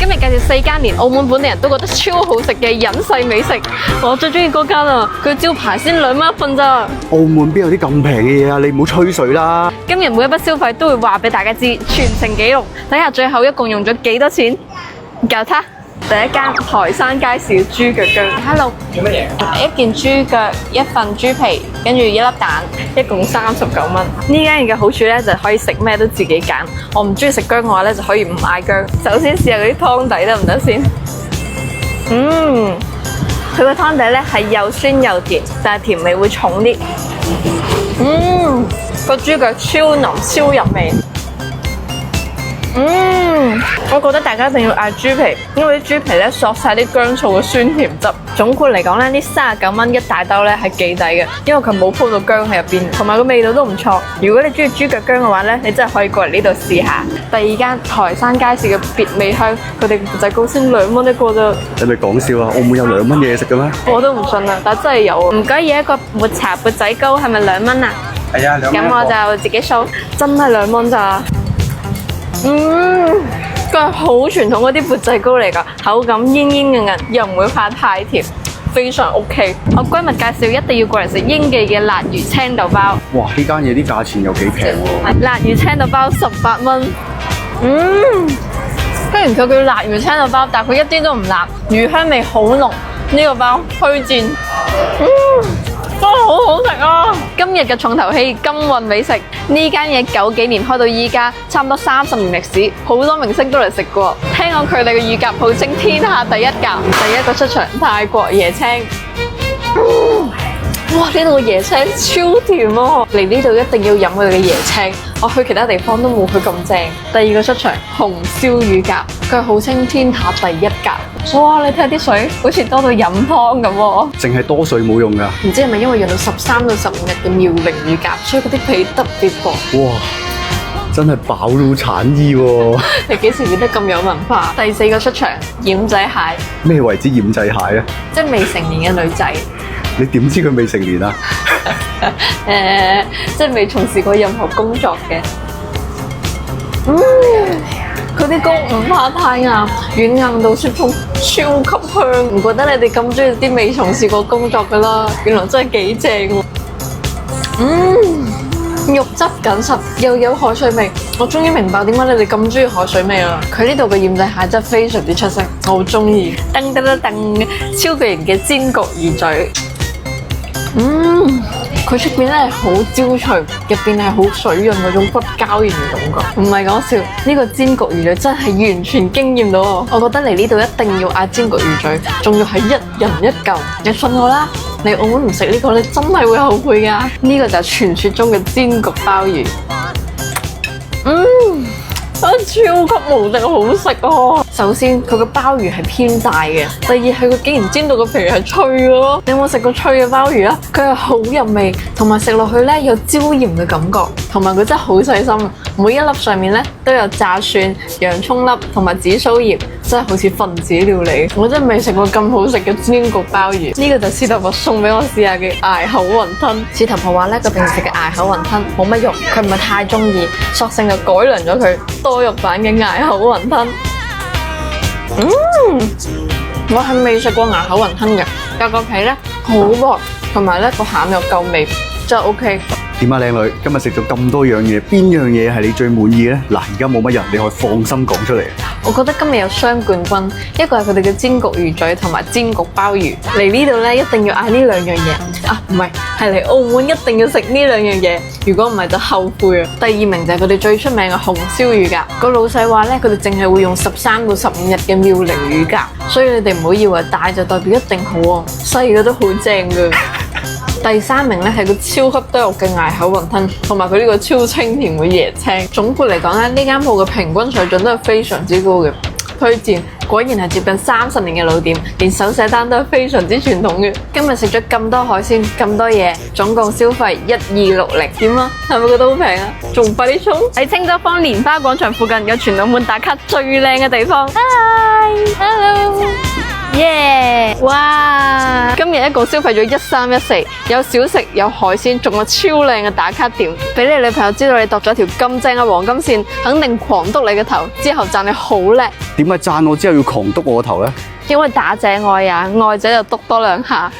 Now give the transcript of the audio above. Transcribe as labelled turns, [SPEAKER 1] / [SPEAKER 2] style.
[SPEAKER 1] 今日介紹4間連澳門本地人都覺得超好食嘅隱世美食，我最中意嗰間啊！佢招牌先2蚊一份咋。
[SPEAKER 2] 澳門邊有啲咁平嘅嘢啊？你唔好吹水啦！
[SPEAKER 1] 今日每一筆消費都會話俾大家知，全程記錄，睇下最後一共用咗幾多錢。教他第一間台山街市豬腳薑 ，Hello，
[SPEAKER 3] 做乜嘢？
[SPEAKER 1] 一件豬腳，一份豬皮，跟住1粒蛋，一共39蚊。呢間嘢嘅好處咧就可以食咩都自己揀。我唔中意食薑嘅話咧就可以唔買薑。首先試下嗰啲湯底得唔得先？佢個湯底咧係又酸又甜，但係甜味會重啲。個豬腳超腍超入味。我覺得大家一定要嗌豬皮，因為啲豬皮咧索晒啲薑醋嘅酸甜汁。總括嚟講咧，呢39蚊一大兜咧係幾抵嘅，因為佢冇鋪到薑喺入邊，同埋個味道都唔錯。如果你中意豬腳薑嘅話咧，你真係可以過嚟呢度試下。第二間台山街市嘅別味香，佢哋缽仔糕先2蚊一個咋。
[SPEAKER 2] 你咪講笑啊？澳門有2蚊嘢食嘅咩？
[SPEAKER 1] 我都唔信啊，但真係有。唔該，要一個抹茶缽仔糕，係咪2蚊啊？
[SPEAKER 3] 係啊，2蚊。
[SPEAKER 1] 咁我就自己數，真係2蚊咋。佢係好傳統嗰啲缽仔糕嚟㗎，口感煙煙韌韌，又唔會怕太甜，非常 OK。我閨蜜介紹一定要過嚟食英記嘅辣魚青豆包。
[SPEAKER 2] 哇！呢間嘢啲價錢又幾平喎。
[SPEAKER 1] 辣魚青豆包18蚊。雖然佢叫辣魚青豆包，但佢一啲都唔辣，魚香味好濃。呢個包推薦。真係好好食啊！今日嘅重頭戲金運美食，呢間嘢90幾年開到依家，差唔多30年歷史，好多明星都嚟食過。聽講佢哋嘅乳鴿號稱天下第一鴿，第一個出場泰國椰青。哇！呢度嘅椰青超甜啊！嚟呢度一定要飲佢哋嘅椰青，我去其他地方都冇佢咁正。第二個出場紅燒乳鴿，佢係號稱天下第一鴿。哇！你睇下啲水，好似多到飲湯咁喎。
[SPEAKER 2] 淨係多水冇用㗎。
[SPEAKER 1] 唔知係咪因為養到13到15日嘅妙齡乳鴿，所以嗰啲皮特別薄。
[SPEAKER 2] 哇！真係飽到產衣喎。
[SPEAKER 1] 你幾時變得咁有文化？第4個出場奄仔蟹，
[SPEAKER 2] 咩為之奄仔蟹啊？
[SPEAKER 1] 即係未成年嘅女仔。
[SPEAKER 2] 你點知佢未成年啊？
[SPEAKER 1] 即係未從事過任何工作嘅。佢啲糕唔怕太硬，軟硬度適中，超級香。唔覺得你哋咁中意啲未從事過工作㗎啦？原來真係幾正喎。肉質緊實，又有海水味。我終於明白點解你哋咁中意海水味啦！佢呢度嘅奄仔蟹真係非常之出色，我好中意。噔噔噔噔，超巨型嘅煎焗魚嘴。佢出邊咧係好焦脆，入邊係好水潤嗰種骨膠原嘅感覺，唔係講笑。呢個煎焗魚嘴真係完全驚豔到我。我覺得嚟呢度一定要嗌煎焗魚嘴，仲要係1人1嚿。你信我啦，嚟澳門唔食呢個你真係會後悔㗎。呢個就係傳說中嘅煎焗鮑魚。超級無敵好食啊！首先佢個鮑魚係偏大嘅，第二係佢竟然煎到個皮係脆咯。你有冇食過脆嘅鮑魚啊？佢係好入味，同埋食落去咧有椒鹽嘅感覺，同埋佢真係好細心，每一粒上面咧都有炸蒜、洋葱粒同埋紫蘇葉，真係好似分子料理。我真係未食過咁好食嘅煎焗鮑魚。呢個就司徒婆送俾我試下嘅崖口雲吞。司徒婆話咧，佢平時食嘅崖口雲吞冇乜肉，佢唔係太中意，索性就改良咗佢多肉版嘅崖口雲吞。我係未食過崖口雲吞嘅，但個皮咧好薄，同埋咧個餡又夠味，真係 OK。
[SPEAKER 2] 點啊，靚女，今日食咗咁多樣嘢，邊樣嘢係你最滿意咧？嗱，而家冇乜人，你可以放心講出嚟。
[SPEAKER 1] 我覺得今日有雙冠軍，一個係佢哋嘅煎焗魚嘴同埋煎焗鮑魚。嚟呢度咧，一定要嗌呢2樣嘢啊！唔係，係嚟澳門一定要食呢2樣嘢。如果唔係就後悔啊！第2名就係佢哋最出名嘅紅燒乳鴿。個老細話咧，佢哋淨係會用13到15日嘅妙齡乳鴿，所以你哋唔好以為大就代表一定好喎，細嘅都好正㗎。第3名咧係個超級多肉嘅崖口雲吞，同埋佢呢個超清甜嘅椰青。總括嚟講咧，呢間鋪嘅平均水準都係非常之高嘅，推薦。果然係接近30年嘅老店，連手寫單都係非常之傳統嘅。今日食咗咁多海鮮，咁多嘢，總共消費1260，點啊？係咪覺得好平啊？仲快啲衝！喺清州坊蓮花廣場附近有全澳門打卡最靚嘅地方。Hi，Hello。耶！哇！今日一共消費咗1314，有小食，有海鮮，仲有超靚嘅打卡點，俾你女朋友知道你度咗條咁正嘅黃金線，肯定狂督你個頭，之後讚你好叻。
[SPEAKER 2] 點解讚我之後要狂督我個頭呢？
[SPEAKER 1] 因為打者愛也，愛者就督多兩下。